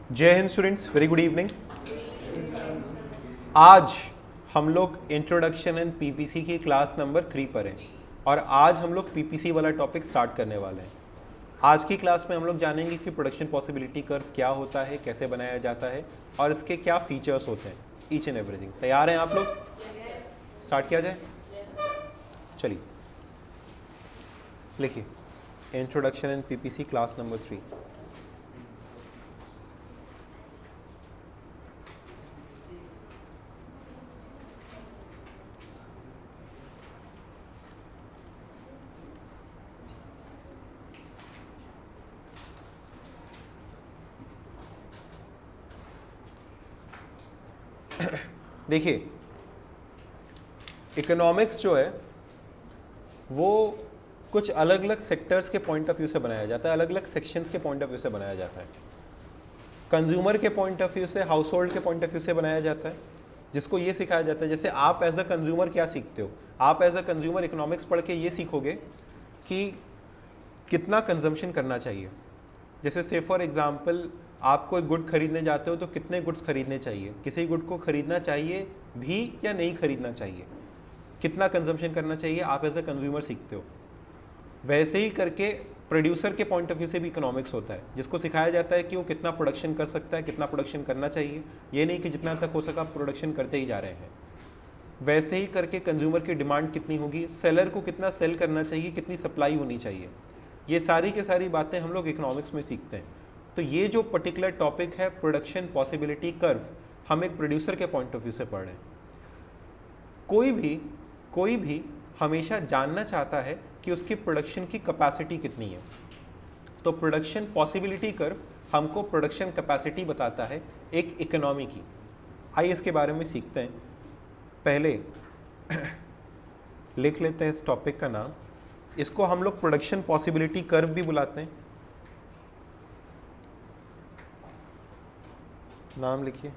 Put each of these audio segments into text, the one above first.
जय Hind students, very good evening. आज हम लोग इंट्रोडक्शन एंड पीपीसी की क्लास नंबर 3 पर हैं और आज हम लोग पीपीसी वाला टॉपिक स्टार्ट करने वाले हैं। आज की क्लास में हम लोग जानेंगे कि प्रोडक्शन पॉसिबिलिटी कर्व क्या होता है, कैसे बनाया जाता है और इसके क्या फीचर्स होते हैं, ईच एंड एवरीथिंग। तैयार हैं आप लोग? स्टार्ट किया जाए? चलिए लिखिए, introduction and PPC class number 3। देखिए, इकोनॉमिक्स जो है वो कुछ अलग अलग सेक्टर्स के पॉइंट ऑफ व्यू से बनाया जाता है, अलग अलग सेक्शंस के पॉइंट ऑफ व्यू से बनाया जाता है। कंज्यूमर के पॉइंट ऑफ व्यू से, हाउस होल्ड के पॉइंट ऑफ व्यू से बनाया जाता है, जिसको ये सिखाया जाता है। जैसे आप एज अ कंज्यूमर क्या सीखते हो? आप एज अ कंज्यूमर इकोनॉमिक्स पढ़ के ये सीखोगे कि कितना कंजम्पशन करना चाहिए। जैसे से फॉर एग्जांपल आप कोई गुड खरीदने जाते हो तो कितने गुड्स खरीदने चाहिए, किसी गुड को खरीदना चाहिए भी या नहीं खरीदना चाहिए, कितना कंजम्पशन करना चाहिए, आप एज अ कंज्यूमर सीखते हो। वैसे ही करके प्रोड्यूसर के पॉइंट ऑफ व्यू से भी इकोनॉमिक्स होता है, जिसको सिखाया जाता है कि वो कितना प्रोडक्शन कर सकता है, कितना प्रोडक्शन करना चाहिए, ये नहीं कि जितना तक हो सका प्रोडक्शन करते ही जा रहे हैं। वैसे ही करके कंज्यूमर की डिमांड कितनी होगी, सेलर को कितना सेल करना चाहिए, कितनी सप्लाई होनी चाहिए, ये सारी की सारी बातें हम लोग इकोनॉमिक्स में सीखते हैं। तो ये जो पर्टिकुलर टॉपिक है प्रोडक्शन पॉसिबिलिटी कर्व, हम एक प्रोड्यूसर के पॉइंट ऑफ व्यू से पढ़ रहे हैं। कोई भी हमेशा जानना चाहता है कि उसकी प्रोडक्शन की कैपेसिटी कितनी है। तो प्रोडक्शन पॉसिबिलिटी कर्व हमको प्रोडक्शन कैपेसिटी बताता है एक इकोनॉमी की। आइए इसके बारे में सीखते हैं। पहले लिख लेते हैं इस टॉपिक का नाम। इसको हम लोग प्रोडक्शन पॉसिबिलिटी कर्व भी बुलाते हैं। नाम लिखिए,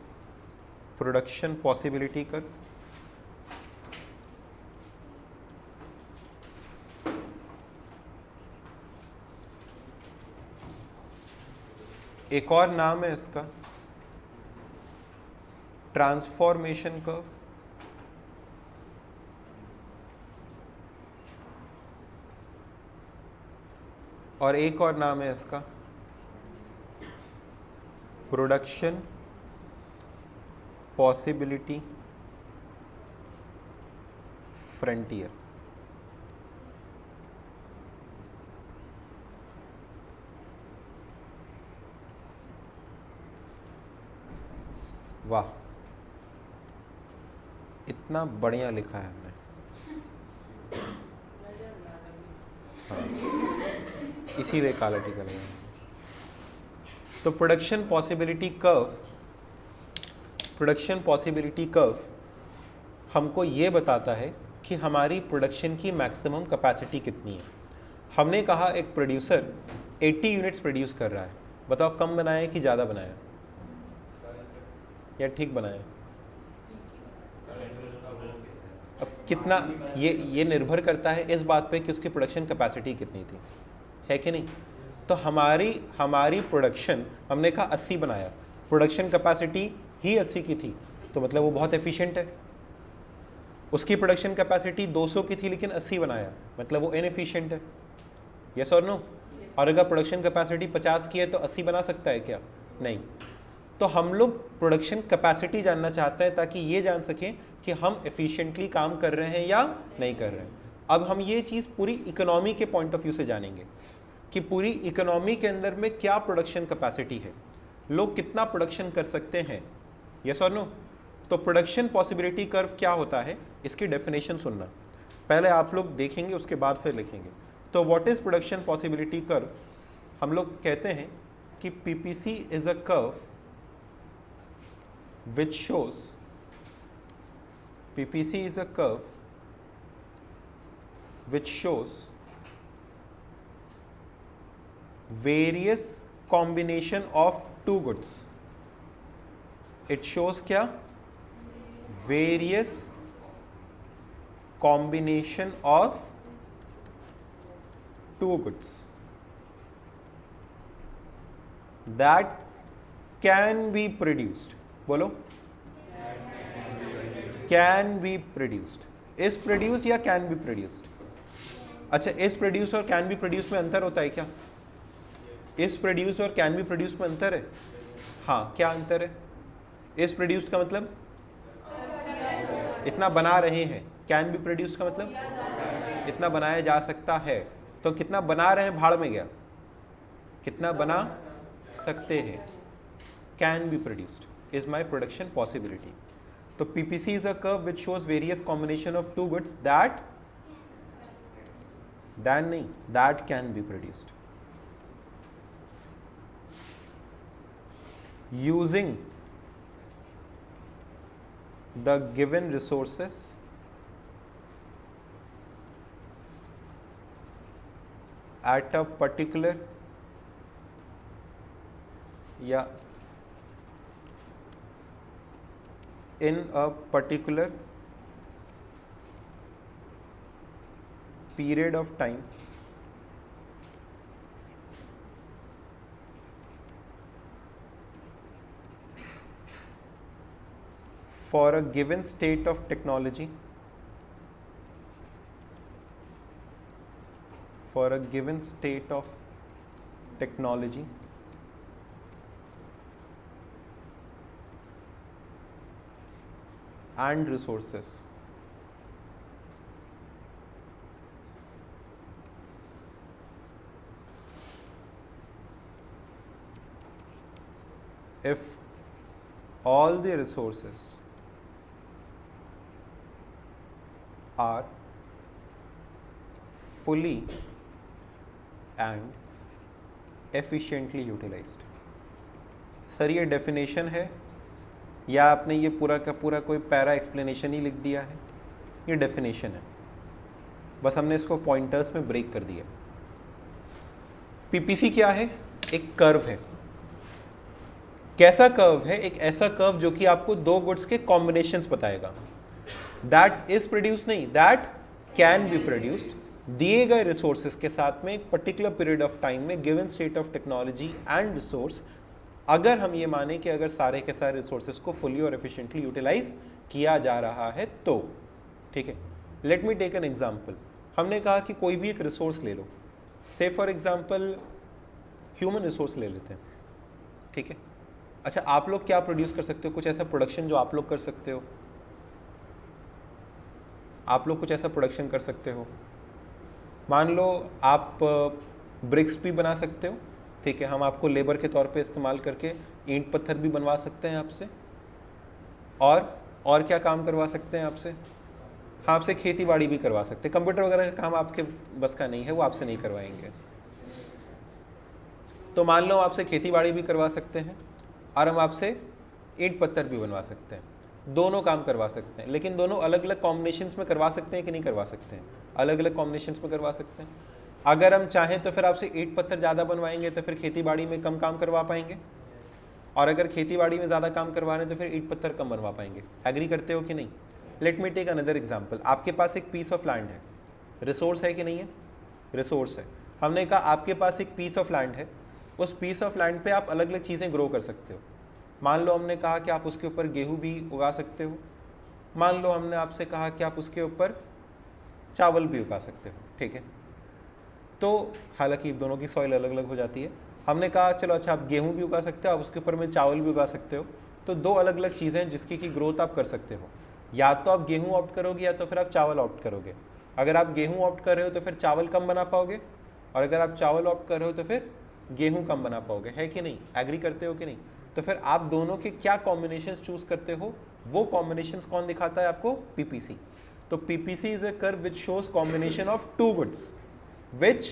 प्रोडक्शन पॉसिबिलिटी कर्व। एक और नाम है इसका ट्रांसफॉर्मेशन कर्व। और एक और नाम है इसका प्रोडक्शन पॉसिबिलिटी फ्रंटियर। वाह, इतना बढ़िया लिखा है हमने। हाँ, इसीलिए काला टिका लगा। तो प्रोडक्शन पॉसिबिलिटी कर्व हमको ये बताता है कि हमारी प्रोडक्शन की मैक्सिमम कैपेसिटी कितनी है। हमने कहा एक प्रोड्यूसर 80 यूनिट्स प्रोड्यूस कर रहा है। बताओ कम बनाया कि ज़्यादा बनाया या ठीक बनाया? अब कितना, ये निर्भर करता है इस बात पे कि उसकी प्रोडक्शन कैपेसिटी कितनी थी, है कि नहीं। तो हमारी प्रोडक्शन, हमने कहा 80 बनाया, प्रोडक्शन कैपेसिटी ही 80 की थी, तो मतलब वो बहुत एफिशिएंट है। उसकी प्रोडक्शन कैपेसिटी 200 की थी लेकिन 80 बनाया, मतलब वो इनएफिशिएंट है। यस और नो? और अगर प्रोडक्शन कैपेसिटी 50 की है तो 80 बना सकता है क्या? नहीं। तो हम लोग प्रोडक्शन कैपेसिटी जानना चाहते हैं ताकि ये जान सकें कि हम एफिशिएंटली काम कर रहे हैं या नहीं कर रहे हैं। अब हम ये चीज़ पूरी इकोनॉमी के पॉइंट ऑफ व्यू से जानेंगे कि पूरी इकोनॉमी के अंदर में क्या प्रोडक्शन कैपेसिटी है, लोग कितना प्रोडक्शन कर सकते हैं। यस और नो? तो प्रोडक्शन पॉसिबिलिटी कर्व क्या होता है, इसकी डेफिनेशन सुनना। पहले आप लोग देखेंगे, उसके बाद फिर लिखेंगे। तो what is production possibility curve? हम लोग कहते हैं कि PPC is a curve which shows PPC is a curve which shows various combination of two goods. It shows क्या? Various combination of two goods that can be produced, बोलो can be produced. Is produced या can be produced? अच्छा, is produced और can be produced में अंतर होता है क्या? इज प्रोड्यूस्ड और कैन बी प्रोड्यूस्ड में अंतर है? हाँ, क्या अंतर है? इज प्रोड्यूस्ड का मतलब इतना बना रहे हैं, कैन बी प्रोड्यूस्ड का मतलब इतना बनाया जा सकता है। तो कितना बना रहे हैं भाड़ में गया, कितना बना सकते हैं, can be produced is my production possibility. तो PPC is a curve which shows various combination of two goods that नहीं, that can be produced using the given resources at a particular या in a particular period of time for a given state of technology, for a given state of technology and resources. If all the resources are fully and efficiently utilized। Sir ये definition है या आपने ये पूरा का पूरा कोई para explanation ही लिख दिया है? ये डेफिनेशन है, बस हमने इसको पॉइंटर्स में ब्रेक कर दिया। पीपीसी क्या है? एक कर्व है। कैसा कर्व है? एक ऐसा कर्व जो कि आपको दो गुड्स के कॉम्बिनेशंस बताएगा। दैट इज प्रोड्यूस नहीं, दैट कैन बी प्रोड्यूस्ड दिए गए रिसोर्सेज के साथ में एक पर्टिकुलर पीरियड ऑफ टाइम में given state of technology and resource, अगर हम ये माने कि अगर सारे के सारे रिसोर्सेज को फुली और एफिशिएंटली यूटिलाइज किया जा रहा है तो। ठीक है, let me take an example. हमने कहा कि कोई भी एक रिसोर्स ले लो, से फॉर एग्जांपल ह्यूमन रिसोर्स ले लेते हैं। ठीक है, अच्छा आप लोग क्या प्रोड्यूस कर सकते हो? कुछ ऐसा प्रोडक्शन जो आप लोग कर सकते हो? आप लोग कुछ ऐसा प्रोडक्शन कर सकते हो? मान लो आप ब्रिक्स भी बना सकते हो। ठीक है, हम आपको लेबर के तौर पे इस्तेमाल करके ईंट पत्थर भी बनवा सकते हैं आपसे। और क्या काम करवा सकते हैं आपसे? हाँ, आपसे खेती बाड़ी भी करवा सकते हैं। कंप्यूटर वगैरह का काम आपके बस का नहीं है, वो आपसे नहीं करवाएंगे। तो मान लो आपसे खेती बाड़ी भी करवा सकते हैं और हम आपसे ईंट पत्थर भी बनवा सकते हैं। दोनों काम करवा सकते हैं, लेकिन दोनों अलग अलग कॉम्बिनेशंस में करवा सकते हैं कि नहीं करवा सकते हैं? अलग अलग कॉम्बिनेशंस में करवा सकते हैं। अगर हम चाहें तो फिर आपसे ईंट पत्थर ज़्यादा बनवाएंगे तो फिर खेतीबाड़ी में कम काम करवा पाएंगे, और अगर खेतीबाड़ी में ज़्यादा काम करवा रहे हैं तो फिर ईंट पत्थर कम बनवा पाएंगे। एग्री करते हो कि नहीं? Let me take another example. आपके पास एक पीस ऑफ लैंड है, रिसोर्स है कि नहीं है? रिसोर्स है। हमने कहा आपके पास एक पीस ऑफ लैंड है, उस पीस ऑफ लैंड पे आप अलग अलग चीज़ें ग्रो कर सकते हो। मान लो हमने कहा कि आप उसके ऊपर गेहूं भी उगा सकते हो। मान लो हमने आपसे कहा कि आप उसके ऊपर चावल भी उगा सकते हो। ठीक है, तो हालांकि दोनों की सॉइल अलग अलग हो जाती है। हमने कहा चलो अच्छा आप गेहूं भी उगा सकते हो, आप उसके ऊपर में चावल भी उगा सकते हो। तो दो अलग अलग चीज़ें जिसकी की ग्रोथ आप कर सकते हो। या तो आप गेहूँ ऑप्ट करोगे या तो फिर आप चावल ऑप्ट करोगे। अगर आप गेहूँ ऑप्ट कर रहे हो तो फिर चावल कम बना पाओगे, और अगर आप चावल ऑप्ट कर रहे हो तो फिर गेहूँ कम बना पाओगे। है कि नहीं? एग्री करते हो कि नहीं? तो फिर आप दोनों के क्या कॉम्बिनेशंस चूज करते हो, वो कॉम्बिनेशंस कौन दिखाता है आपको? पीपीसी। तो PPC is a curve which shows combination of two goods which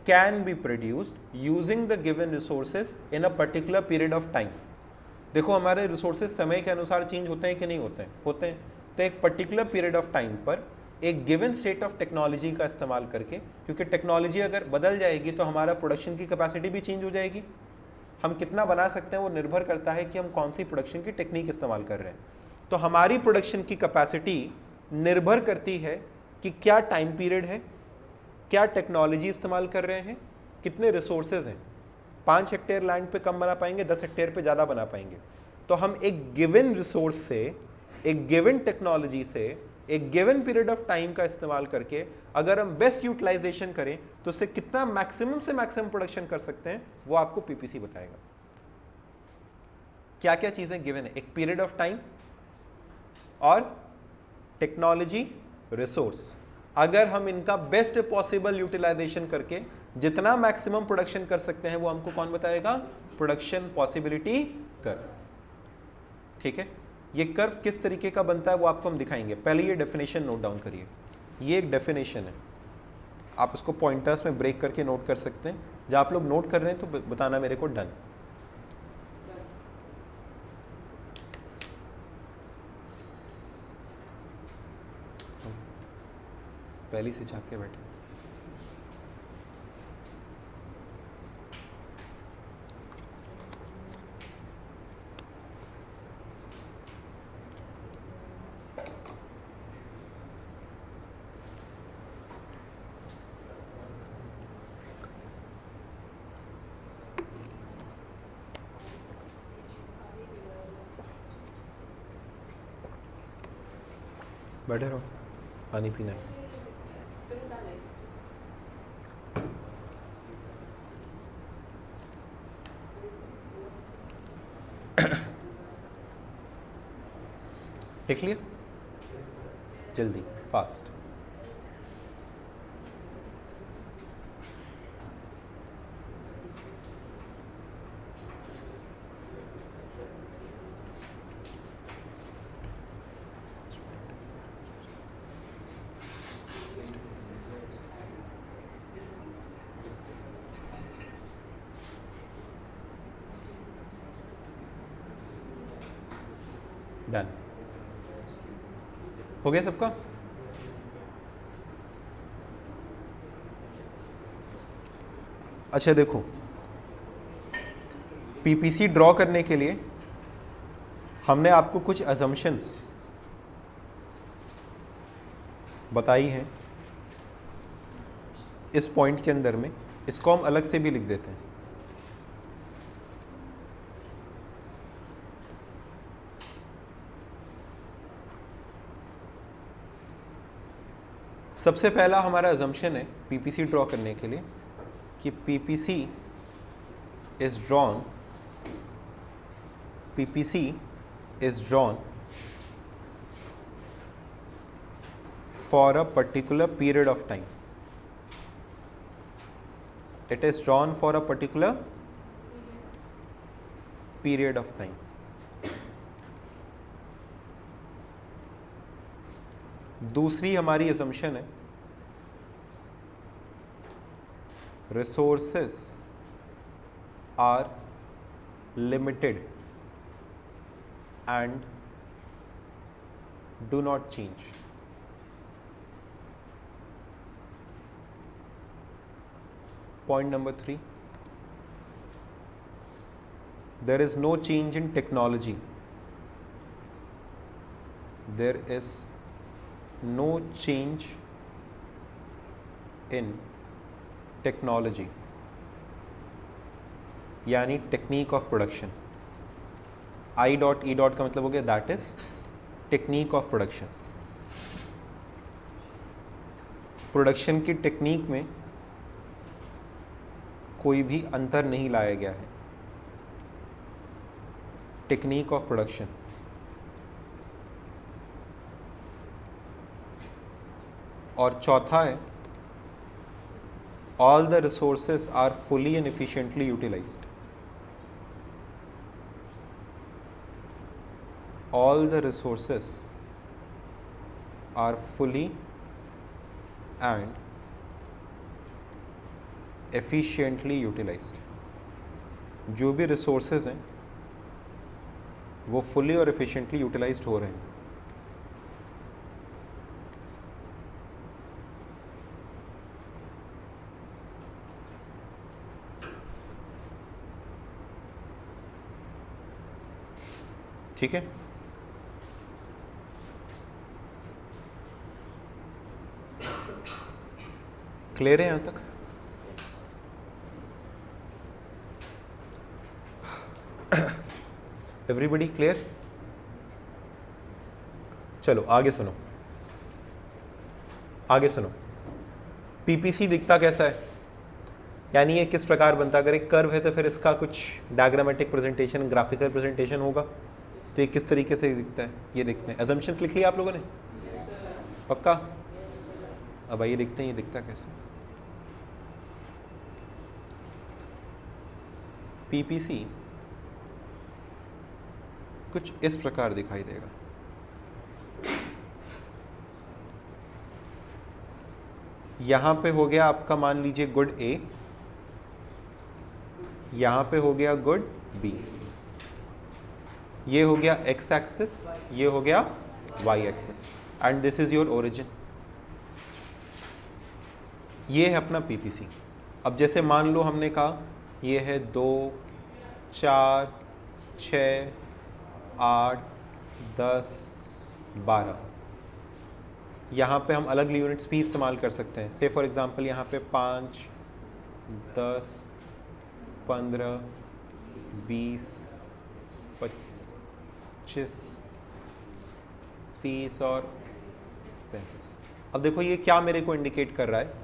can be produced using the given resources in a particular period of time. देखो हमारे रिसोर्सेज समय के अनुसार चेंज होते हैं कि नहीं होते हैं? होते हैं। तो एक पर्टिकुलर पीरियड ऑफ टाइम पर एक गिवन स्टेट ऑफ टेक्नोलॉजी का इस्तेमाल करके, क्योंकि टेक्नोलॉजी अगर बदल जाएगी तो हमारा प्रोडक्शन की कैपेसिटी भी चेंज हो जाएगी। हम कितना बना सकते हैं वो निर्भर करता है कि हम कौन सी प्रोडक्शन की टेक्निक इस्तेमाल कर रहे हैं। तो हमारी प्रोडक्शन की कैपेसिटी निर्भर करती है कि क्या टाइम पीरियड है, क्या टेक्नोलॉजी इस्तेमाल कर रहे हैं, कितने रिसोर्सेज हैं। 5 हेक्टेयर लैंड पे कम बना पाएंगे, 10 हेक्टेयर पे ज़्यादा बना पाएंगे। तो हम एक गिवन रिसोर्स से, एक गिवन टेक्नोलॉजी से, एक गिवन पीरियड ऑफ टाइम का इस्तेमाल करके अगर हम बेस्ट यूटिलाइजेशन करें तो उससे कितना मैक्सिमम से मैक्सिमम प्रोडक्शन कर सकते हैं, वो आपको पीपीसी बताएगा। क्या क्या चीज़ें गिवन है? एक पीरियड ऑफ टाइम और टेक्नोलॉजी, रिसोर्स। अगर हम इनका बेस्ट पॉसिबल यूटिलाइजेशन करके जितना मैक्सिमम प्रोडक्शन कर सकते हैं, वो हमको कौन बताएगा? Production possibility curve. ठीक है, ये कर्व किस तरीके का बनता है वो आपको हम दिखाएंगे। पहले ये डेफिनेशन नोट डाउन करिए। ये एक डेफिनेशन है, आप इसको पॉइंटर्स में ब्रेक करके नोट कर सकते हैं। जब आप लोग नोट कर रहे हैं तो बताना मेरे को डन। पहली से झाँक के बैठे। बैठे रहो, पानी पीना है। लिख लिया? जल्दी, फास्ट। डन हो गया सबका? अच्छा देखो, पीपीसी ड्रॉ करने के लिए हमने आपको कुछ अजम्पशंस बताई हैं इस पॉइंट के अंदर में। इसको हम अलग से भी लिख देते हैं। सबसे पहला हमारा अजम्पशन है पीपीसी ड्रॉ करने के लिए कि PPC is drawn for a particular period of time. It is drawn for a particular period of time. दूसरी हमारी assumption है resources are limited and do not change. Point number 3, there is no change in technology. There is no change in technology, यानी technique of production. I dot E dot का मतलब हो गया that is technique of production. प्रोडक्शन की technique में कोई भी अंतर नहीं लाया गया है। Technique of production. और चौथा है all the resources are fully and efficiently utilised. All the resources are fully and efficiently utilised. जो भी रिसोर्सेज हैं वो फुली और एफिशिएंटली यूटिलाइज्ड हो रहे हैं। ठीक है, क्लियर है यहां तक? Everybody clear? चलो आगे सुनो, आगे सुनो। पीपीसी दिखता कैसा है, यानी ये किस प्रकार बनता है? अगर एक कर्व है तो फिर इसका कुछ डायग्रामेटिक प्रेजेंटेशन, ग्राफिकल प्रेजेंटेशन होगा। तो ये किस तरीके से दिखता है, ये देखते हैं। अजम्पशंस लिख लिया आप लोगों ने? पक्का? अब आइए देखते हैं ये दिखता कैसे। पीपीसी कुछ इस प्रकार दिखाई देगा। यहां पे हो गया आपका, मान लीजिए गुड ए, यहां पे हो गया गुड बी, ये हो गया एक्स एक्सिस, ये हो गया Y axis, and this is your origin. ये है अपना पीपीसी। अब जैसे मान लो हमने कहा ये है 2, 4, 6, 8, 10, 12। यहाँ पे हम अलग यूनिट्स भी इस्तेमाल कर सकते हैं। से फॉर एग्जांपल यहाँ पे 5, 10, 15, 20, 25, 30 और 35। अब देखो ये क्या मेरे को इंडिकेट कर रहा है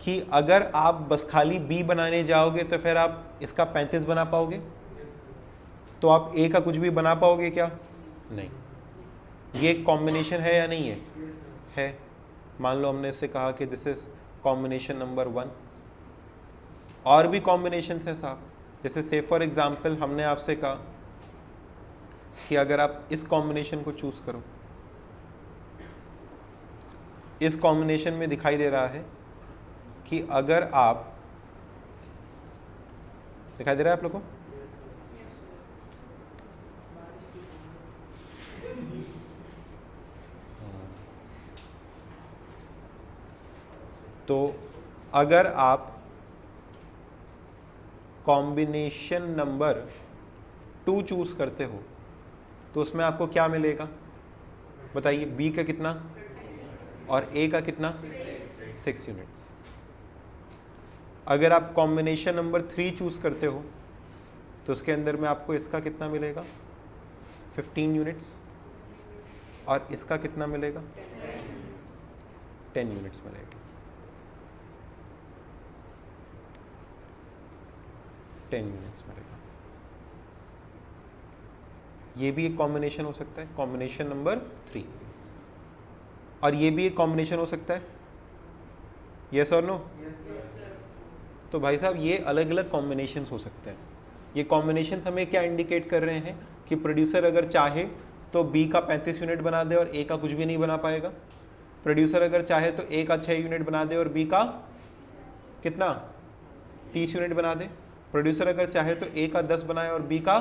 कि अगर आप बस खाली बी बनाने जाओगे तो फिर आप इसका 35 बना पाओगे? तो आप ए का कुछ भी बना पाओगे क्या? नहीं। ये कॉम्बिनेशन है या नहीं है? मान लो हमने इससे कहा कि दिस इज कॉम्बिनेशन नंबर 1। और भी कॉम्बिनेशन है साहब, जैसे से फॉर एग्जांपल हमने आपसे कहा कि अगर आप इस कॉम्बिनेशन को चूज करो, इस कॉम्बिनेशन में दिखाई दे रहा है कि अगर आप, दिखाई दे रहा है आप लोगों को? तो अगर आप कॉम्बिनेशन नंबर 2 चूज करते हो तो उसमें आपको क्या मिलेगा बताइए? बी का कितना और ए का कितना? 6 यूनिट्स। अगर आप कॉम्बिनेशन नंबर 3 चूज करते हो तो उसके अंदर में आपको इसका कितना मिलेगा? 15 यूनिट्स। और इसका कितना मिलेगा? 10 यूनिट्स मिलेगा। 10 यूनिट्स मिलेगा। ये भी एक कॉम्बिनेशन हो सकता है, कॉम्बिनेशन नंबर 3। और ये भी एक कॉम्बिनेशन हो सकता है, यस और नो? तो भाई साहब ये अलग अलग कॉम्बिनेशंस हो सकते हैं। ये कॉम्बिनेशंस हमें क्या इंडिकेट कर रहे हैं कि प्रोड्यूसर अगर चाहे तो बी का 35 यूनिट बना दे और ए का कुछ भी नहीं बना पाएगा। प्रोड्यूसर अगर चाहे तो ए का 6 यूनिट बना दे और बी का कितना? 30 यूनिट बना दे। प्रोड्यूसर अगर चाहे तो ए का 10 बनाए और बी का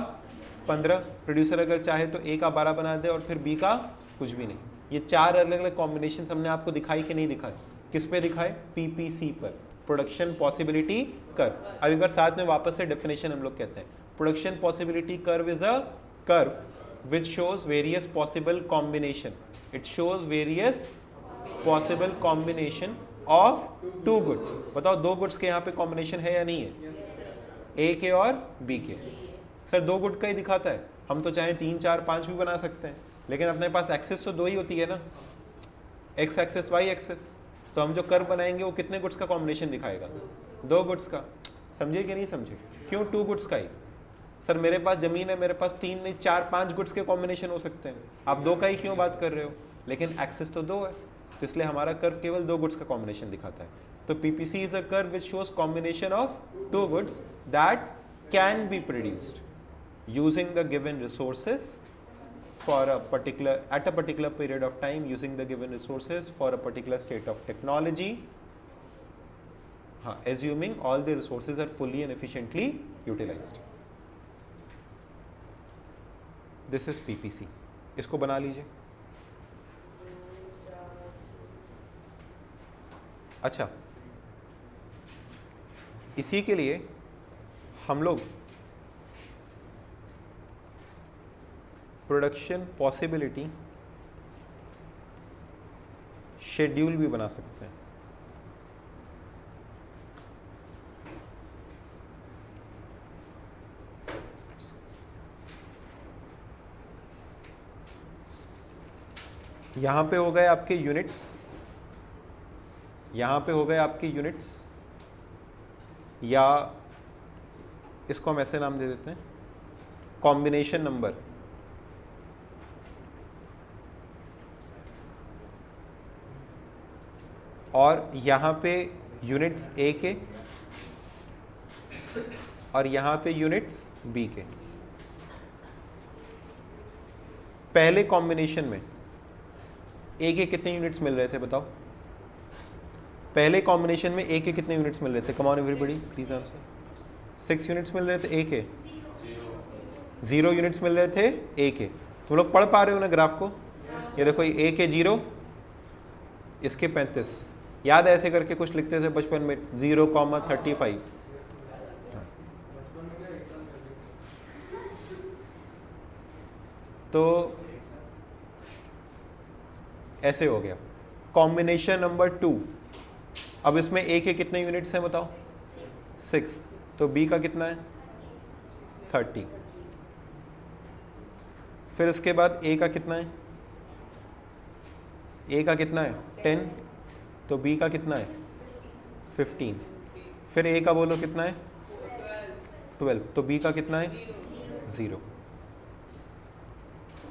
15। प्रोड्यूसर अगर चाहे तो ए का 12 बना दे और फिर बी का कुछ भी नहीं। ये 4 अलग अलग कॉम्बिनेशन हमने आपको दिखाई कि नहीं दिखाए? किस पे दिखाए? पीपीसी पर, प्रोडक्शन पॉसिबिलिटी कर्व। अब एक बार साथ में वापस से डेफिनेशन हम लोग कहते हैं। Production possibility curve is a curve which shows various possible combination. It shows various possible combination of 2 goods. बताओ 2 गुड्स के यहाँ पे कॉम्बिनेशन है या नहीं है? ए के और बी के। सर 2 गुड का ही दिखाता है, हम तो चाहे 3, 4, 5 भी बना सकते हैं, लेकिन अपने पास एक्सेस तो 2 ही होती है ना, एक्स एक्सेस वाई एक्सेस। तो हम जो कर्व बनाएंगे वो कितने गुड्स का कॉम्बिनेशन दिखाएगा? 2 गुड्स का। समझे कि नहीं समझे? क्यों 2 गुड्स का ही? सर मेरे पास जमीन है, मेरे पास 3 नहीं 4, 5 गुड्स के कॉम्बिनेशन हो सकते हैं, आप 2 का ही क्यों बात कर रहे हो? लेकिन एक्सेस तो 2 है, तो इसलिए हमारा कर्व केवल 2 गुड्स का कॉम्बिनेशन दिखाता है। तो PPC is a curve which shows combination of 2 goods that can be produced using the given resources for a particular at a particular period of time, using the given resources for a particular state of technology, assuming all the resources are fully and efficiently utilized. This is PPC. इसको बना लीजिए। अच्छा, इसी के लिए हम लोग production possibility schedule भी बना सकते हैं। यहाँ पे हो गए आपके यूनिट्स, यहाँ पे हो गए आपके यूनिट्स, या इसको हम ऐसे नाम दे देते हैं कॉम्बिनेशन नंबर। और यहाँ पे यूनिट्स ए के और यहाँ पे यूनिट्स बी के। पहले कॉम्बिनेशन में ए के कितने यूनिट्स मिल रहे थे बताओ? पहले कॉम्बिनेशन में ए के कितने यूनिट्स मिल रहे थे? Come on everybody please answer. 6 units मिल रहे थे ए के, 0 यूनिट्स मिल रहे थे ए के। तुम लोग पढ़ पा रहे हो ना ग्राफ को? ये देखो ए के 0, इसके 35। याद है ऐसे करके कुछ लिखते थे बचपन में 0,35। तो ऐसे हो गया कॉम्बिनेशन नंबर 2। अब इसमें ए के कितने यूनिट्स हैं बताओ? 6। तो बी का कितना है? 30। फिर इसके बाद ए का कितना है? ए का कितना है? 10। तो बी का कितना है? 15। फिर ए का बोलो कितना है? 12। तो बी का कितना है? 0।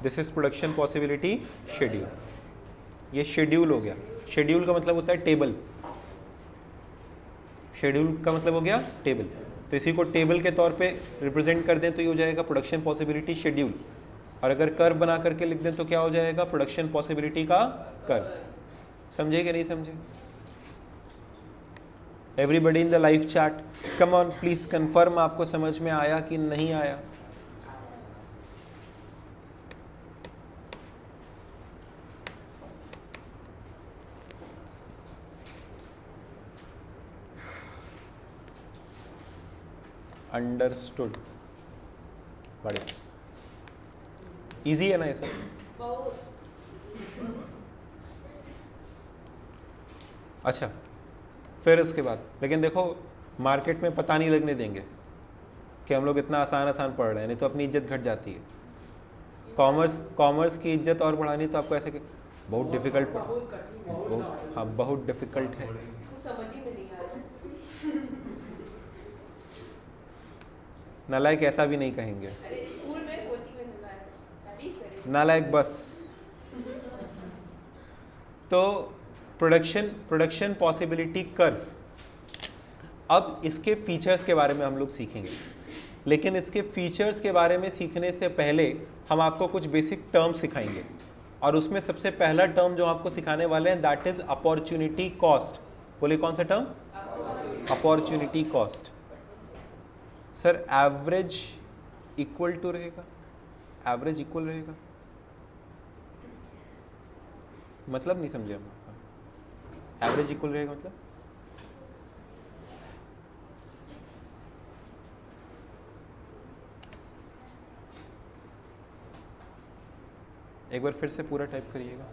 This is production possibility schedule. ये शेड्यूल हो गया। शेड्यूल का मतलब होता है टेबल। शेड्यूल का मतलब हो गया टेबल। तो इसी को टेबल के तौर पे रिप्रेजेंट कर दें तो ये हो जाएगा प्रोडक्शन पॉसिबिलिटी शेड्यूल। और अगर कर्व बना करके लिख दें तो क्या हो जाएगा? प्रोडक्शन पॉसिबिलिटी का कर्व। समझे कि नहीं समझे? Everybody in the live chat come on please confirm आपको समझ में आया कि नहीं आया? अंडरस्टूड। बड़े इजी है ना ये सब? अच्छा, फिर इसके बाद लेकिन देखो मार्केट में पता नहीं लगने देंगे कि हम लोग इतना आसान आसान पढ़ रहे हैं, नहीं तो अपनी इज्जत घट जाती है। कॉमर्स की इज्जत और बढ़ानी तो आपको ऐसे कि बहुत डिफिकल्ट बहुत, हाँ बहुत डिफिकल्ट है। समझ ही में नहीं आ रहा। नालायक ऐसा भी नहीं कहेंगे। अरे स्कूल में कोचिंग में तारीफ करें। नालायक बस। तो प्रोडक्शन पॉसिबिलिटी कर्व। अब इसके फीचर्स के बारे में हम लोग सीखेंगे, लेकिन इसके फीचर्स के बारे में सीखने से पहले हम आपको कुछ बेसिक टर्म सिखाएंगे। और उसमें सबसे पहला टर्म जो आपको सिखाने वाले हैं दैट इज अपॉर्चुनिटी कॉस्ट। बोले कौन सा term? Opportunity cost. Sir average equal to रहेगा? एवरेज इक्वल रहेगा मतलब नहीं समझे हम आपका। एवरेज इक्वल रहेगा मतलब एक बार फिर से पूरा टाइप करिएगा।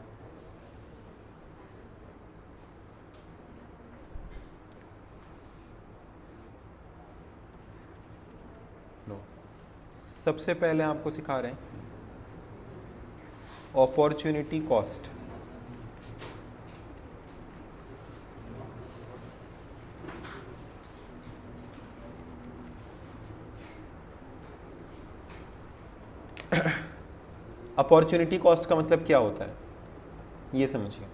नो, सबसे पहले आपको सिखा रहे हैं अपॉर्चुनिटी कॉस्ट। अपॉर्चुनिटी कॉस्ट का मतलब क्या होता है ये समझिए।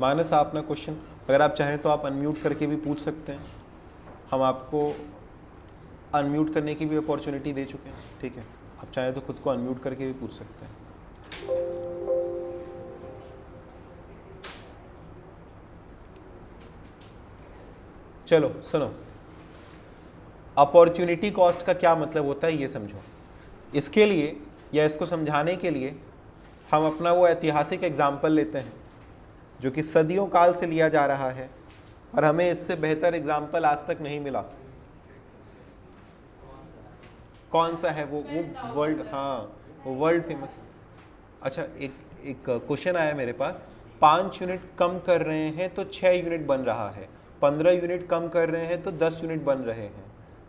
मानस आप अपना क्वेश्चन अगर आप चाहें तो आप अनम्यूट करके भी पूछ सकते हैं। हम आपको अनम्यूट करने की भी अपॉर्चुनिटी दे चुके हैं, ठीक है? आप चाहें तो खुद को अनम्यूट करके भी पूछ सकते हैं। चलो सुनो, अपॉर्चुनिटी कॉस्ट का क्या मतलब होता है ये समझो। इसके लिए या इसको समझाने के लिए हम अपना वो ऐतिहासिक एग्जाम्पल लेते हैं जो कि सदियों काल से लिया जा रहा है और हमें इससे बेहतर एग्जाम्पल आज तक नहीं मिला। कौन सा है वो वर्ल्ड, हाँ वो वर्ल्ड फेमस। अच्छा, एक क्वेश्चन आया मेरे पास। 5 यूनिट कम कर रहे हैं तो 6 यूनिट बन रहा है, 15 यूनिट कम कर रहे हैं तो 10 यूनिट बन रहे हैं।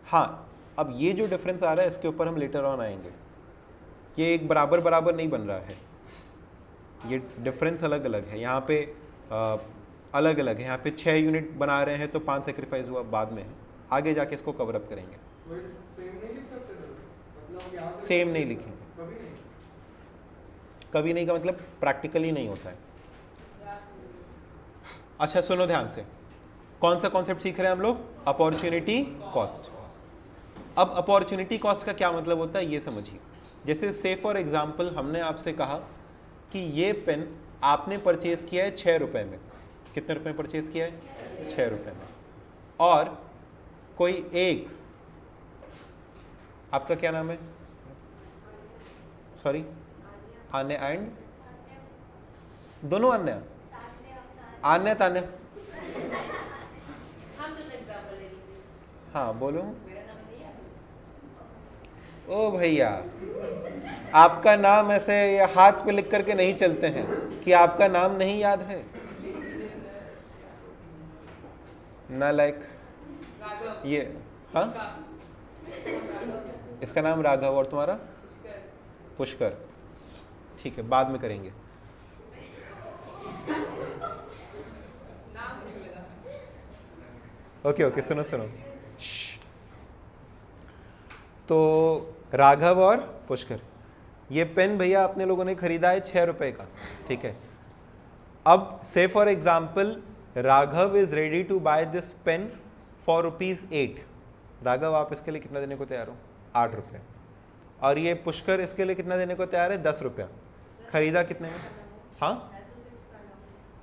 हाँ, अब ये जो डिफरेंस आ रहा है इसके ऊपर हम लेटर ऑन आएंगे। ये एक बराबर नहीं बन रहा है, ये डिफरेंस अलग अलग है। यहाँ पे अलग अलग है, यहाँ पे 6 यूनिट बना रहे हैं तो 5 सेक्रीफाइस हुआ बाद में है, आगे जाके इसको कवर अप करेंगे। सेम नहीं लिखेंगे, कभी नहीं का मतलब प्रैक्टिकली नहीं होता है। अच्छा सुनो ध्यान से, कौन सा कॉन्सेप्ट सीख रहे हैं हम लोग? Opportunity cost. अब अपॉर्चुनिटी कॉस्ट का क्या मतलब होता है ये समझिए। जैसे से फॉर एग्जाम्पल हमने आपसे कहा कि ये पेन आपने परचेज किया है 6 रुपए में। कितने रुपए में परचेज किया है? 6 रुपए में। और कोई एक, आपका क्या नाम है? सॉरी, आन्या एंड दोनों अन्य, आन्या तान्या, हम तो एग्जांपल ले लेंगे। हाँ बोलो। मेरा नाम नहीं याद। ओ भैया, आपका नाम ऐसे ये हाथ पे लिख करके नहीं चलते हैं कि आपका नाम नहीं याद है। नालायक राघव। ये, हाँ इसका नाम राघव और तुम्हारा? पुष्कर। ठीक है, बाद में करेंगे। नाम मुझे लगा। ओके ओके, सुनो सुनो। श्श। तो राघव और पुष्कर, ये पेन भैया अपने लोगों ने खरीदा है 6 रुपए का, ठीक है। अब से for example Raghav is ready to buy this pen for ₹8। Raghav आप इसके लिए कितना देने को तैयार हो? 8 रुपये। और ये पुष्कर इसके लिए कितना देने को तैयार है? 10 रुपया। खरीदा कितने में? हाँ,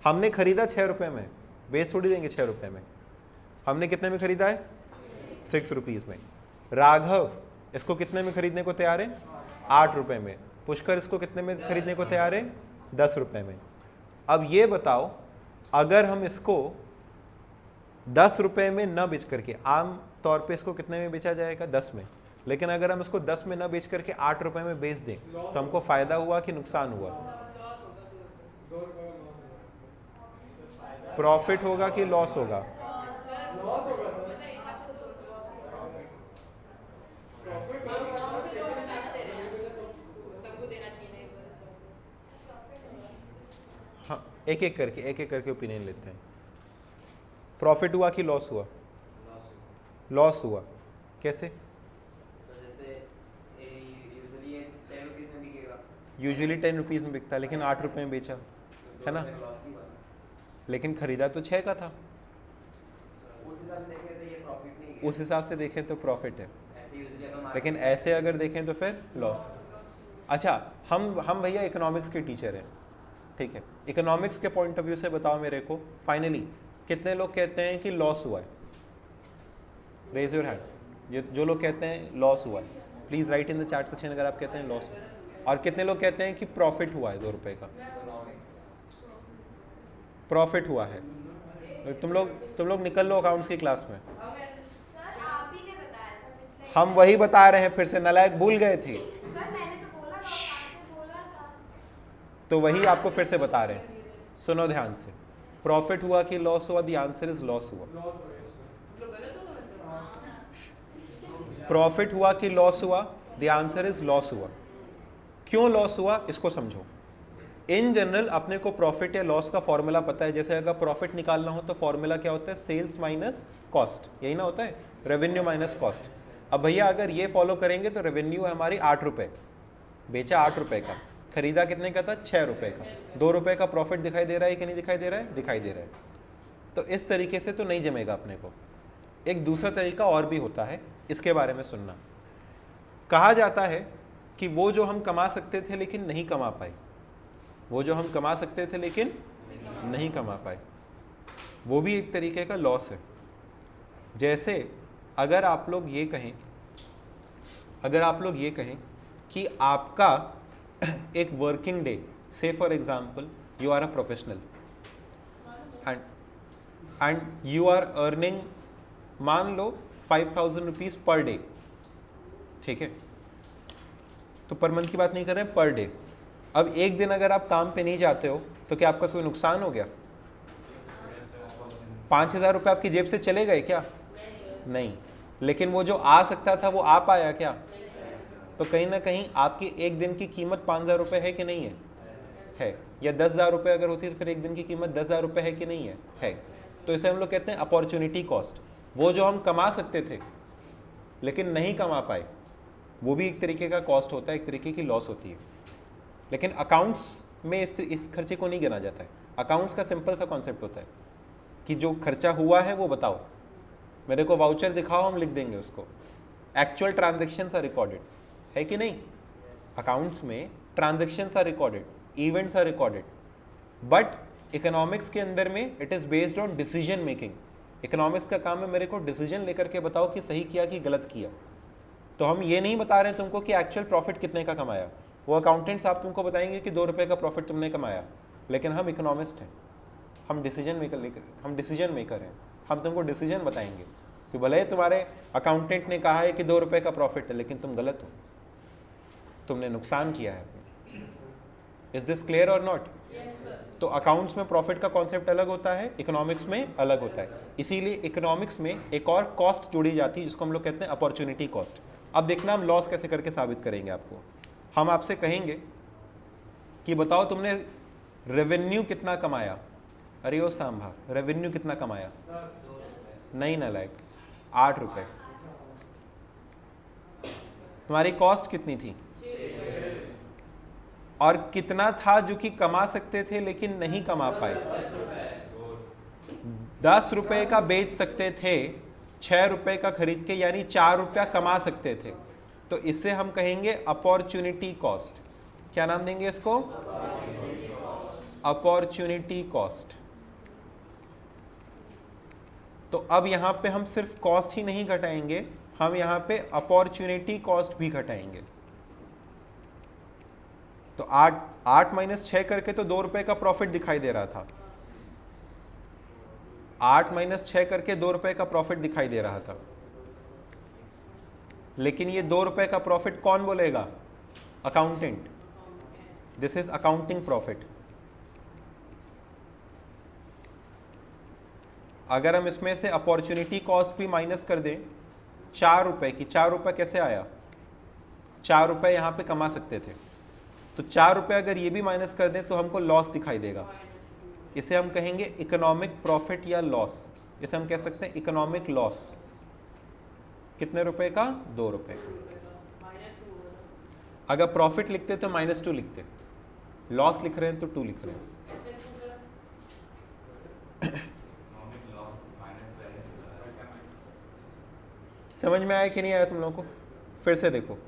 हमने खरीदा 6 रुपये में, बेच थोड़ी देंगे 6 रुपये में। हमने कितने में खरीदा है? 6 रुपीज़ में। राघव इसको कितने में खरीदने को तैयार है? 8 रुपये में। पुष्कर इसको कितने में खरीदने को तैयार है? 10 रुपये में। अब ये बताओ, अगर हम इसको 10 रुपये में न बेच करके, आम तौर पे इसको कितने में बेचा जाएगा? 10 में। लेकिन अगर हम इसको 10 में न बेच करके 8 रुपये में बेच दें तो हमको फ़ायदा हुआ कि नुकसान हुआ? प्रॉफिट होगा कि लॉस होगा? हाँ, एक एक करके ओपिनियन लेते हैं। प्रॉफिट हुआ कि लॉस हुआ? लॉस हुआ। कैसे? यूजुअली 10 रुपीज़ में बिकता है, लेकिन 8 रुपये में बेचा है ना। लेकिन खरीदा तो 6 का था। उस हिसाब से देखें तो प्रॉफिट है, लेकिन ऐसे अगर देखें तो फिर लॉस। अच्छा, हम भैया इकोनॉमिक्स के टीचर हैं, ठीक है। इकोनॉमिक्स के पॉइंट ऑफ व्यू से बताओ मेरे को, फाइनली कितने लोग कहते हैं कि लॉस हुआ है? Raise your hand. जो लोग कहते हैं लॉस हुआ है, please write in the chat section अगर आप कहते हैं लॉस। और कितने लोग कहते हैं कि प्रॉफिट हुआ है? 2 रुपये का प्रॉफिट हुआ है। तुम लोग निकल लो अकाउंट्स की क्लास में। सर आप ही ने बताया था पिछले। हम वही बता रहे हैं, फिर से नालायक भूल गए थे। सर मैंने तो बोला था, आपने बोला था। तो वही आपको फिर से बता रहे हैं, सुनो ध्यान से। प्रॉफिट हुआ कि लॉस हुआ? द आंसर इज लॉस हुआ। प्रॉफिट हुआ कि लॉस हुआ? द आंसर इज लॉस हुआ। क्यों लॉस हुआ इसको समझो। इन जनरल अपने को प्रॉफिट या लॉस का फॉर्मूला पता है। जैसे अगर प्रॉफिट निकालना हो तो फॉर्मूला क्या होता है? सेल्स माइनस कॉस्ट, यही ना होता है, रेवेन्यू माइनस कॉस्ट। अब भैया अगर ये फॉलो करेंगे तो रेवेन्यू है हमारी 8 रुपये, बेचा 8 रुपये का, खरीदा कितने का था? 6 रुपये का। 2 रुपये का प्रॉफिट दिखाई दे रहा है कि नहीं दिखाई दे रहा है? दिखाई दे रहा है। तो इस तरीके से तो नहीं जमेगा अपने को। एक दूसरा तरीका और भी होता है, इसके बारे में सुनना। कहा जाता है कि वो जो हम कमा सकते थे लेकिन नहीं कमा पाए, वो जो हम कमा सकते थे लेकिन नहीं कमा पाए, वो भी एक तरीके का लॉस है। जैसे अगर आप लोग ये कहें कि आपका एक working day, say for example you are a professional and you are earning, मान लो 5000 रुपीज़ पर डे, ठीक है। तो पर मंथ की बात नहीं कर रहे हैं, पर डे। अब एक दिन अगर आप काम पे नहीं जाते हो तो क्या आपका कोई नुकसान हो गया? 5000 रुपये आपकी जेब से चले गए क्या? नहीं। लेकिन वो जो आ सकता था वो आ पाया क्या? तो कहीं ना कहीं आपकी एक दिन की कीमत 5000 रुपये है कि नहीं है? है। या 10,000 रुपये अगर होती तो फिर एक दिन की कीमत 10,000 रुपये है कि नहीं है? है। तो इसे हम लोग कहते हैं अपॉर्चुनिटी कॉस्ट। वो जो हम कमा सकते थे लेकिन नहीं कमा पाए, वो भी एक तरीके का कॉस्ट होता है, एक तरीके की लॉस होती है। लेकिन अकाउंट्स में इस खर्चे को नहीं गिना जाता है। अकाउंट्स का सिंपल सा कॉन्सेप्ट होता है कि जो खर्चा हुआ है वो बताओ, मेरे को वाउचर दिखाओ, हम लिख देंगे उसको। एक्चुअल ट्रांजेक्शन्स आर रिकॉर्डेड, है कि नहीं? अकाउंट्स में transactions are recorded, events are recorded, but economics के अंदर में it is based on decision making. Economics का काम है मेरे को डिसीजन लेकर के बताओ कि सही किया कि गलत किया। तो हम ये नहीं बता रहे हैं तुमको कि एक्चुअल प्रॉफिट कितने का कमाया। वो अकाउंटेंट्स आप तुमको बताएंगे कि 2 रुपये का प्रॉफिट तुमने कमाया, लेकिन हम इकोनॉमिस्ट हैं, हम डिसीजन मेकर हैं। हम तुमको डिसीजन बताएंगे कि भले ही तुम्हारे अकाउंटेंट ने कहा है कि 2 रुपये का प्रॉफिट है, लेकिन तुम गलत हो, तुमने नुकसान किया है। इज दिस क्लियर और नॉट? तो अकाउंट्स में प्रॉफिट का कॉन्सेप्ट अलग होता है, इकोनॉमिक्स में अलग होता है। इसीलिए इकोनॉमिक्स में एक और कॉस्ट जोड़ी जाती है जिसको हम लोग कहते हैं अपॉर्चुनिटी कॉस्ट। अब देखना हम लॉस कैसे करके साबित करेंगे आपको। हम आपसे कहेंगे कि बताओ तुमने रेवेन्यू कितना कमाया। अरे ओ सांभा, रेवेन्यू कितना कमाया? नहीं ना लायक, 8 रुपये। तुम्हारी कॉस्ट कितनी थी? और कितना था जो कि कमा सकते थे लेकिन नहीं कमा पाए? 10 रुपये का बेच सकते थे, 6 रुपये का खरीद के, यानी 4 रुपया कमा सकते थे। तो इससे हम कहेंगे अपॉर्चुनिटी कॉस्ट। क्या नाम देंगे इसको? Opportunity cost. तो अब यहां पे हम सिर्फ कॉस्ट ही नहीं घटाएंगे, हम यहां पे अपॉर्चुनिटी कॉस्ट भी घटाएंगे। तो 8 माइनस 6 करके तो 2 रुपए का प्रॉफिट दिखाई दे रहा था। 8 माइनस 6 करके 2 रुपए का प्रॉफिट दिखाई दे रहा था, लेकिन ये 2 रुपए का प्रॉफिट कौन बोलेगा? Accountant. This is accounting profit. अगर हम इसमें से अपॉर्चुनिटी कॉस्ट भी माइनस कर दें 4 रुपए की, 4 रुपए कैसे आया? 4 रुपए यहां पे कमा सकते थे, तो 4 रुपए अगर ये भी माइनस कर दें तो हमको लॉस दिखाई देगा। इसे हम कहेंगे इकोनॉमिक प्रॉफिट या लॉस। इसे हम कह सकते हैं इकोनॉमिक लॉस। कितने रुपए का? 2 रुपए का। अगर प्रॉफिट लिखते तो -2 लिखते, लॉस लिख रहे हैं तो 2 लिख रहे हैं। समझ में आया कि नहीं आया तुम लोगों को? फिर से देखो,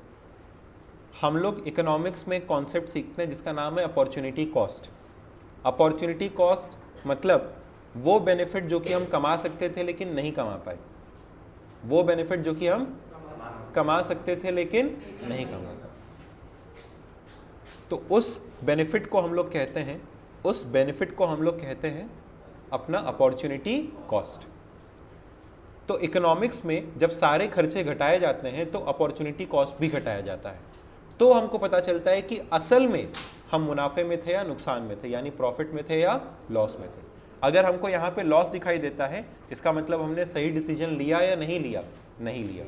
हम लोग इकोनॉमिक्स में कॉन्सेप्ट सीखते हैं जिसका नाम है अपॉर्चुनिटी कॉस्ट। अपॉर्चुनिटी कॉस्ट मतलब वो बेनिफिट जो कि हम कमा सकते थे लेकिन नहीं कमा पाए, वो बेनिफिट जो कि हम कमा सकते थे लेकिन नहीं कमा पाए, तो उस बेनिफिट को हम लोग कहते हैं अपना अपॉर्चुनिटी कॉस्ट। तो इकोनॉमिक्स में जब सारे खर्चे घटाए जाते हैं तो अपॉर्चुनिटी कॉस्ट भी घटाया जाता है। तो हमको पता चलता है कि असल में हम मुनाफे में थे या नुकसान में थे, यानी प्रॉफिट में थे या लॉस में थे। अगर हमको यहाँ पे लॉस दिखाई देता है, इसका मतलब हमने सही डिसीजन लिया या नहीं लिया? नहीं लिया,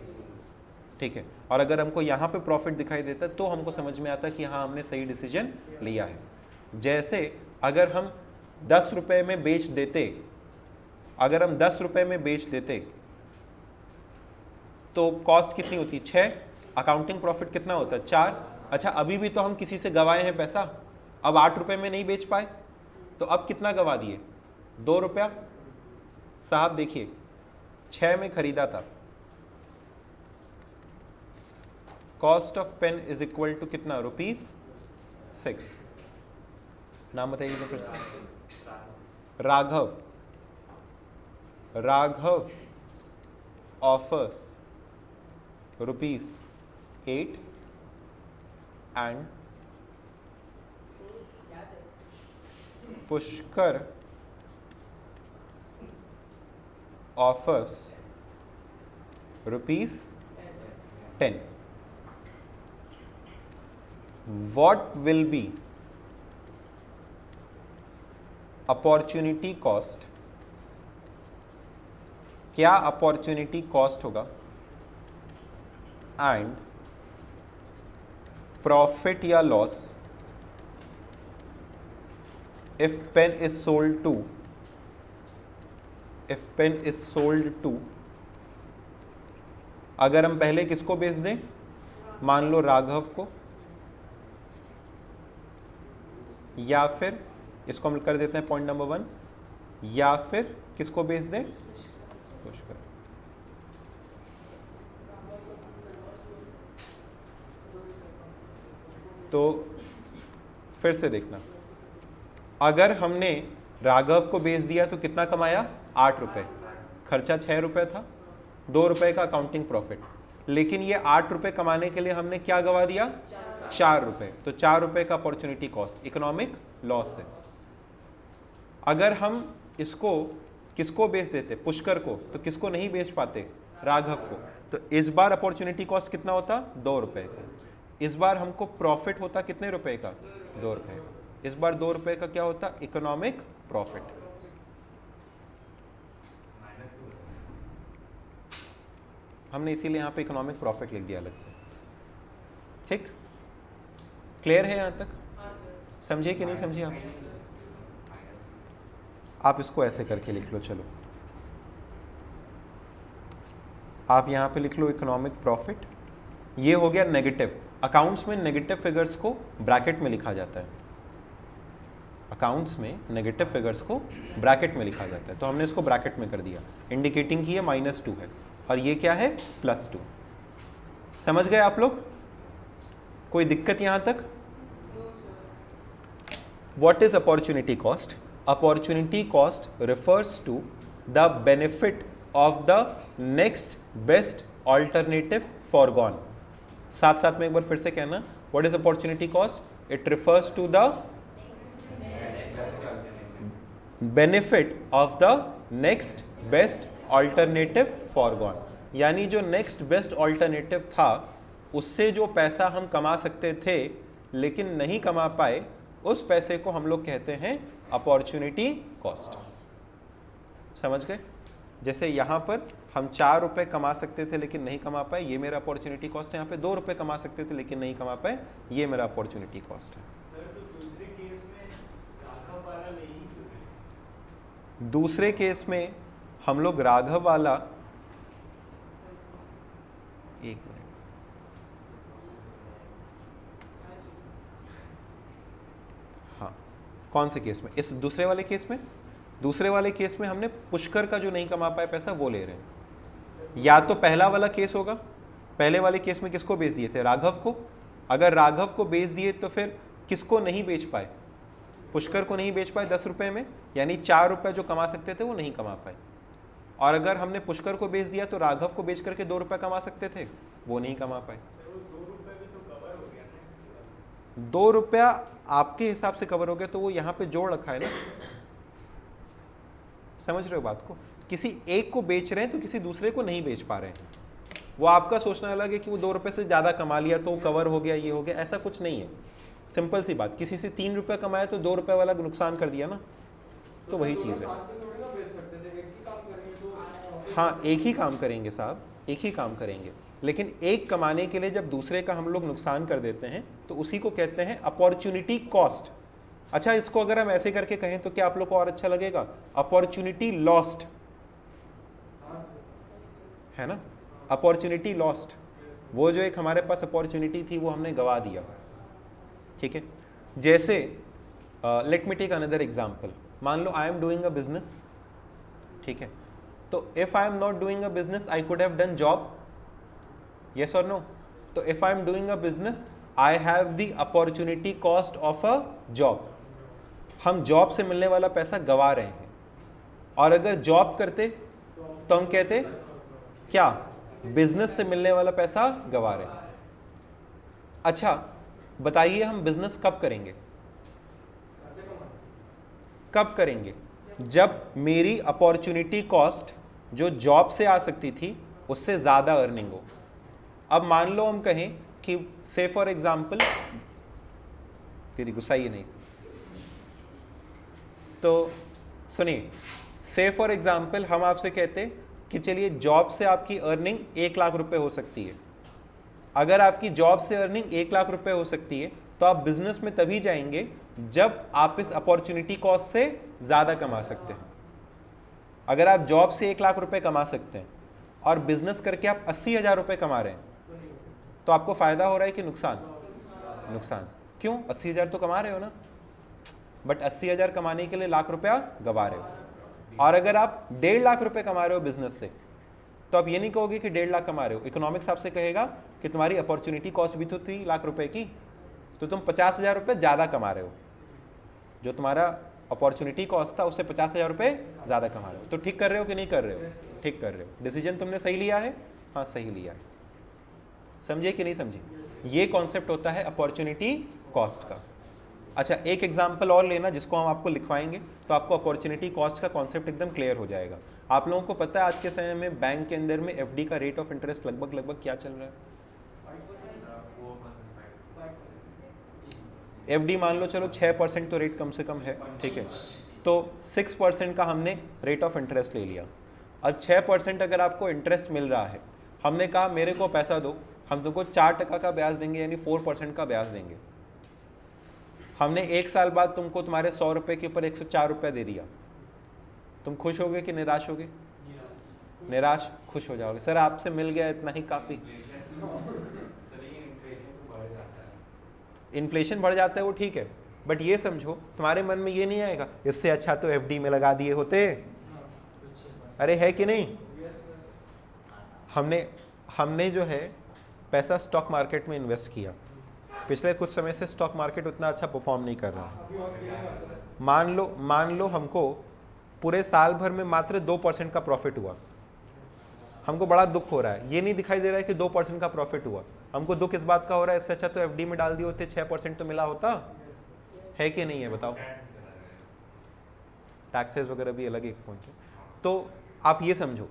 ठीक है। और अगर हमको यहाँ पे प्रॉफिट दिखाई देता है तो हमको समझ में आता है कि हाँ हमने सही डिसीजन लिया है। जैसे अगर हम 10 रुपये में बेच देते, तो कॉस्ट कितनी होती? 6। अकाउंटिंग प्रॉफिट कितना होता है? 4। अच्छा, अभी भी तो हम किसी से गवाए हैं पैसा, अब 8 रुपये में नहीं बेच पाए, तो अब कितना गवा दिए? 2 रुपया। साहब देखिए, 6 में खरीदा था, cost of pen is equal to कितना? ₹6। नाम बताइए तो फिर से। Raghav offers ₹8 and Pushkar offers ₹10. What will be opportunity cost? क्या अपॉर्चुनिटी कॉस्ट होगा एंड प्रॉफिट या loss if pen is sold to, if pen is sold to, अगर हम पहले किसको बेच दें, मान लो राघव को, या फिर इसको हम कर देते हैं पॉइंट नंबर 1, या फिर किसको बेच दें, पुष्कर। तो फिर से देखना, अगर हमने राघव को बेच दिया तो कितना कमाया, 8 रुपए, खर्चा 6 रुपए था, 2 रुपए का अकाउंटिंग प्रॉफिट, लेकिन ये 8 रुपए कमाने के लिए हमने क्या गवा दिया, 4 रुपए, तो 4 रुपए का अपॉर्चुनिटी कॉस्ट, इकोनॉमिक लॉस है। अगर हम इसको किसको बेच देते, पुष्कर को, तो किसको नहीं बेच पाते, राघव को, तो इस बार अपॉर्चुनिटी कॉस्ट कितना होता, 2 रुपए का। इस बार हमको प्रॉफिट होता कितने रुपए का, 2 रुपए। इस बार 2 रुपए का क्या होता, इकोनॉमिक प्रॉफिट। हमने इसीलिए यहाँ पे इकोनॉमिक प्रॉफिट लिख दिया अलग से। ठीक, क्लियर है यहाँ तक, समझे कि नहीं समझे आप इसको ऐसे करके लिख लो। चलो आप यहाँ पे लिख लो इकोनॉमिक प्रॉफिट, ये हो गया नेगेटिव। अकाउंट्स में नेगेटिव फिगर्स को ब्रैकेट में लिखा जाता है, अकाउंट्स में नेगेटिव फिगर्स को ब्रैकेट में लिखा जाता है, तो हमने इसको ब्रैकेट में कर दिया, इंडिकेटिंग कि ये -2 है और ये क्या है, +2। समझ गए आप लोग, कोई दिक्कत यहाँ तक? What is opportunity cost? Opportunity cost refers to the benefit of the next best alternative foregone. साथ साथ में एक बार फिर से कहना, What is opportunity cost? It refers to the benefit of the next best alternative foregone. यानी जो next best alternative था, उससे जो पैसा हम कमा सकते थे लेकिन नहीं कमा पाए, उस पैसे को हम लोग कहते हैं अपॉर्चुनिटी कॉस्ट। समझ गए? जैसे यहाँ पर हम 4 रुपए कमा सकते थे लेकिन नहीं कमा पाए, ये मेरा अपॉर्चुनिटी कॉस्ट है। यहाँ पे 2 रुपए कमा सकते थे लेकिन नहीं कमा पाए, ये मेरा अपॉर्चुनिटी कॉस्ट है। सर, तो दूसरे केस में राघव वाला नहीं क्यों? दूसरे केस में हम लोग राघव वाला, एक मिनट, हाँ, कौन से केस में? इस दूसरे वाले केस में, दूसरे वाले केस में हमने पुष्कर का जो नहीं कमा पाए पैसा वो ले रहे हैं। या तो पहला वाला केस होगा, पहले वाले केस में किसको बेच दिए थे, राघव को। अगर राघव को बेच दिए तो फिर किसको नहीं बेच पाए, पुष्कर को नहीं बेच पाए 10 रुपए में, यानी 4 रुपए जो कमा सकते थे वो नहीं कमा पाए। और अगर हमने पुष्कर को बेच दिया तो राघव को बेच करके 2 रुपए कमा सकते थे, वो नहीं कमा पाए। 2 रुपया आपके हिसाब से कवर हो गया, तो वो यहाँ पे जोड़ रखा है ना, समझ रहे हो बात को? किसी एक को बेच रहे हैं तो किसी दूसरे को नहीं बेच पा रहे हैं। वो आपका सोचना अलग है कि वो 2 रुपए से ज़्यादा कमा लिया तो कवर हो गया, ये हो गया, ऐसा कुछ नहीं है। सिंपल सी बात, किसी से 3 रुपये कमाया तो 2 रुपये वाला नुकसान कर दिया ना, तो वही चीज़ है। हाँ, एक ही काम करेंगे साहब, एक ही काम करेंगे, लेकिन एक कमाने के लिए जब दूसरे का हम लोग नुकसान कर देते हैं तो उसी को कहते हैं अपॉर्चुनिटी कॉस्ट। अच्छा, इसको अगर हम ऐसे करके कहें तो क्या आप लोग को और अच्छा लगेगा? अपॉर्चुनिटी लॉस्ट, है ना, अपॉर्चुनिटी लॉस्ट। वो जो एक हमारे पास अपॉर्चुनिटी थी वो हमने गवा दिया। ठीक है, जैसे let me take another example. मान लो I am doing a business, ठीक है, तो if I am not doing a business I could have done job, yes or no? तो if I am doing a business, I have the opportunity cost of a job. हम job से मिलने वाला पैसा गवा रहे हैं, और अगर जॉब करते तो हम कहते क्या, बिजनेस से मिलने वाला पैसा गवा रहे हैं। अच्छा बताइए, हम बिजनेस कब करेंगे? कब करेंगे? जब मेरी अपॉर्चुनिटी कॉस्ट जो जॉब से आ सकती थी उससे ज़्यादा अर्निंग हो। अब मान लो हम कहें कि से फॉर एग्जाम्पल, तेरी गुस्साइए नहीं, तो सुनिए, से फॉर एग्जाम्पल हम आपसे कहते कि चलिए जॉब से आपकी अर्निंग 1 लाख रुपए हो सकती है। अगर आपकी जॉब से अर्निंग 1 लाख रुपए हो सकती है तो आप बिजनेस में तभी जाएंगे जब आप इस अपॉर्चुनिटी कॉस्ट से ज़्यादा कमा सकते हैं। अगर आप जॉब से 1 लाख रुपए कमा सकते हैं और बिजनेस करके आप 80,000 रुपये कमा रहे हैं, तो आपको फ़ायदा हो रहा है कि नुकसान? नुकसान। क्यों? 80,000 तो कमा रहे हो ना, बट 80,000 कमाने के लिए 1 लाख रुपया गवा रहे हो। और अगर आप 1.5 लाख रुपए कमा रहे हो बिजनेस से, तो आप ये नहीं कहोगे कि 1.5 लाख कमा रहे हो। इकोनॉमिक्स आपसे कहेगा कि तुम्हारी अपॉर्चुनिटी कॉस्ट भी तो थी 1 लाख रुपए की, तो तुम 50,000 रुपये ज़्यादा कमा रहे हो। जो तुम्हारा अपॉर्चुनिटी कॉस्ट था उससे 50,000 रुपये ज़्यादा कमा रहे हो। तो ठीक कर रहे हो कि नहीं कर रहे हो? ठीक कर रहे हो। डिसीजन तुमने सही लिया है? हाँ सही लिया है। समझे कि नहीं समझे? ये कॉन्सेप्ट होता है अपॉर्चुनिटी कॉस्ट का। अच्छा, एक एग्जाम्पल और लेना जिसको हम आपको लिखवाएंगे, तो आपको अपॉर्चुनिटी कॉस्ट का कॉन्सेप्ट एकदम क्लियर हो जाएगा। आप लोगों को पता है आज के समय में बैंक के अंदर में एफडी का रेट ऑफ इंटरेस्ट लगभग क्या चल रहा है? एफडी मान लो चलो 6% तो रेट कम से कम है, ठीक है। तो 6% का हमने रेट ऑफ इंटरेस्ट ले लिया। अब 6% अगर आपको इंटरेस्ट मिल रहा है, हमने कहा मेरे को पैसा दो, हम तुमको 4% का ब्याज देंगे, यानी 4% का ब्याज देंगे। हमने 1 साल बाद तुमको तुम्हारे 100 रुपये के ऊपर 104 रुपये दे दिया, तुम खुश होगे कि निराश होगे? निराश। खुश हो जाओगे, सर आपसे मिल गया इतना ही काफ़ी। इन्फ्लेशन बढ़ जाता है वो ठीक है, बट ये समझो तुम्हारे मन में ये नहीं आएगा इससे अच्छा तो एफडी में लगा दिए होते। अरे है कि नहीं? हमने जो है पैसा स्टॉक मार्केट में इन्वेस्ट किया, पिछले कुछ समय से स्टॉक मार्केट उतना अच्छा परफॉर्म नहीं कर रहा। मान लो हमको पूरे साल भर में मात्र 2% का प्रॉफिट हुआ। हमको बड़ा दुख हो रहा है, ये नहीं दिखाई दे रहा है कि 2% का प्रॉफिट हुआ। हमको दुख इस बात का हो रहा है इससे अच्छा तो एफडी में डाल दिए होते, 6% तो मिला होता। है कि नहीं है बताओ? टैक्सेस वगैरह भी अलग एक पॉइंट है। तो आप ये समझो,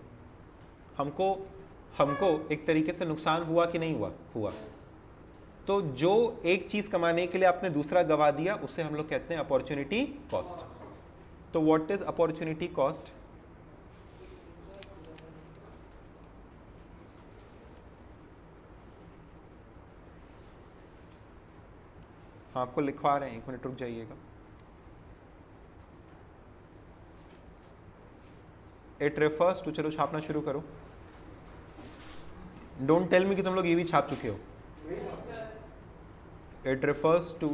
हमको एक तरीके से नुकसान हुआ कि नहीं हुआ। तो जो एक चीज कमाने के लिए आपने दूसरा गवा दिया, उसे हम लोग कहते हैं अपॉर्चुनिटी कॉस्ट। तो व्हाट इज अपॉर्चुनिटी कॉस्ट? हाँ, आपको लिखवा रहे हैं, 1 मिनट रुक जाइएगा। इट रेफर्स टू, चलो छापना शुरू करो। डोंट टेल मी कि तुम लोग ये भी छाप चुके हो। It refers to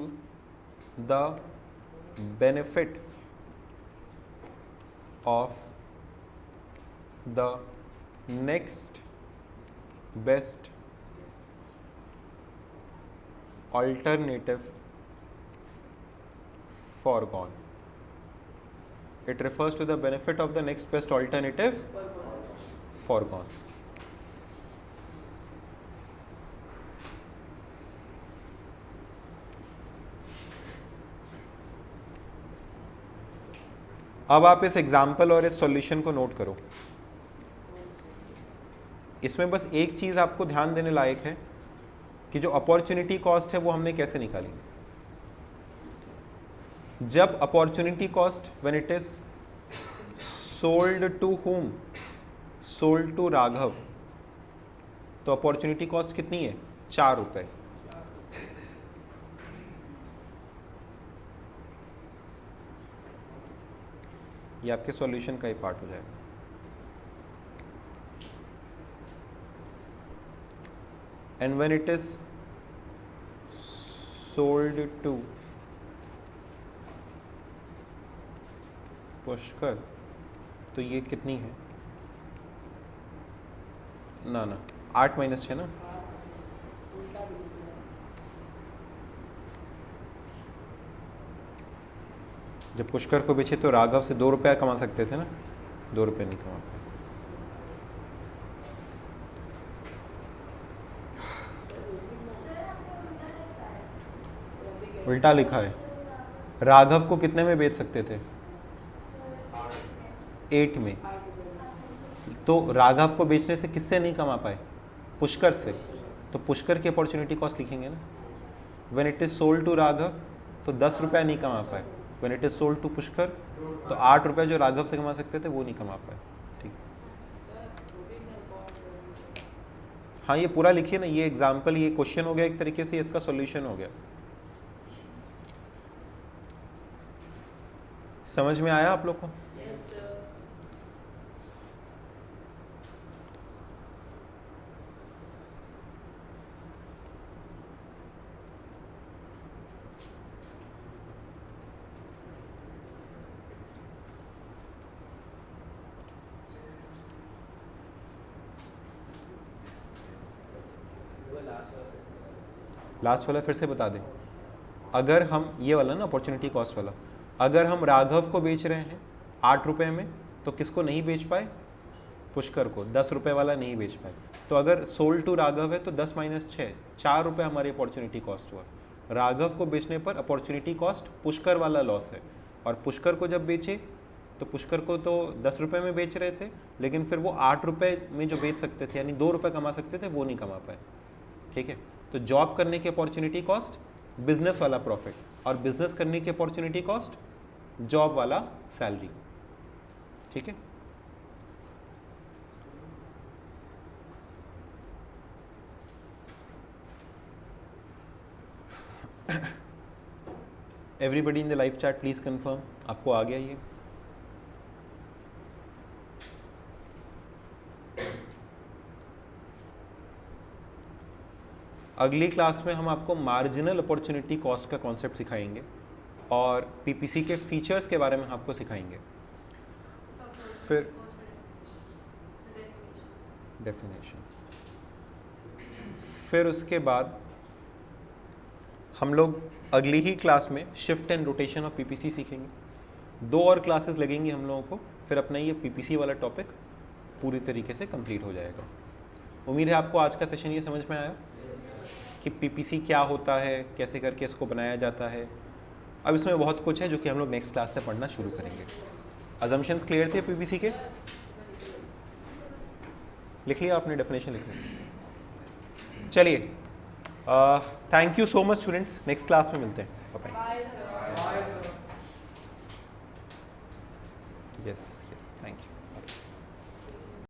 the benefit of the next best alternative foregone. It refers to the benefit of the next best alternative foregone. अब आप इस एग्जाम्पल और इस सॉल्यूशन को नोट करो। इसमें बस एक चीज आपको ध्यान देने लायक है कि जो अपॉर्चुनिटी कॉस्ट है वो हमने कैसे निकाली। जब opportunity cost when it is sold to whom? Sold to Raghav, तो अपॉर्चुनिटी कॉस्ट कितनी है? 4 रुपए। ये आपके सॉल्यूशन का ही पार्ट हो जाएगा। And when it is sold to Pushkar, तो ये कितनी है? ना 8 माइनस 6 ना। जब पुष्कर को बेचे तो राघव से 2 रुपया कमा सकते थे ना, 2 रुपये नहीं कमा पाए। उल्टा लिखा है। राघव को कितने में बेच सकते थे? 8 में। तो राघव को बेचने से किससे नहीं कमा पाए? पुष्कर से। तो पुष्कर की अपॉर्चुनिटी कॉस्ट लिखेंगे ना। When it is sold to Raghav तो 10 रुपया नहीं कमा पाए। When it is sold to Pushkar तो 8 रुपया जो राघव से कमा सकते थे वो नहीं कमा पाए। ठीक, हाँ ये पूरा लिखिए ना। ये एग्जाम्पल, ये क्वेश्चन हो गया एक तरीके से, इसका सॉल्यूशन हो गया। समझ में आया आप लोग को? Yes, sir. लास्ट वाला फिर से बता दें। अगर हम ये वाला ना अपॉर्चुनिटी कॉस्ट वाला, अगर हम राघव को बेच रहे हैं 8 रुपये में, तो किसको नहीं बेच पाए? पुष्कर को। 10 रुपये वाला नहीं बेच पाए। तो अगर सोल्ड टू राघव है तो 10 माइनस 6, 4 रुपये हमारी अपॉर्चुनिटी कॉस्ट हुआ। राघव को बेचने पर अपॉर्चुनिटी कॉस्ट पुष्कर वाला लॉस है। और पुष्कर को जब बेचे तो पुष्कर को तो 10 रुपये में बेच रहे थे, लेकिन फिर वो 8 रुपये में जो बेच सकते थे, यानी 2 रुपये कमा सकते थे, वो नहीं कमा पाए। ठीक है, तो जॉब करने की अपॉर्चुनिटी कॉस्ट बिजनेस वाला प्रॉफिट, और बिजनेस करने की अपॉर्चुनिटी कॉस्ट जॉब वाला सैलरी। ठीक है, everybody in the live chat please confirm आपको आ गया ये? अगली क्लास में हम आपको मार्जिनल अपॉर्चुनिटी कॉस्ट का कॉन्सेप्ट सिखाएंगे और पीपीसी के फीचर्स के बारे में आपको सिखाएंगे। फिर डेफिनेशन, फिर उसके बाद हम लोग अगली ही क्लास में shift and rotation of PPC सीखेंगे। 2 और क्लासेस लगेंगी हम लोगों को, फिर अपना ये पीपीसी वाला टॉपिक पूरी तरीके से कंप्लीट हो जाएगा। उम्मीद है आपको आज का सेशन ये समझ में आया कि पीपीसी क्या होता है, कैसे करके इसको बनाया जाता है। अब इसमें बहुत कुछ है जो कि हम लोग नेक्स्ट क्लास से पढ़ना शुरू करेंगे। अजम्पशंस क्लियर थे पीपीसी के? लिख लिया आपने? डेफिनेशन लिख लिया? चलिए, thank you so much students, next class में मिलते हैं। बाय। यस।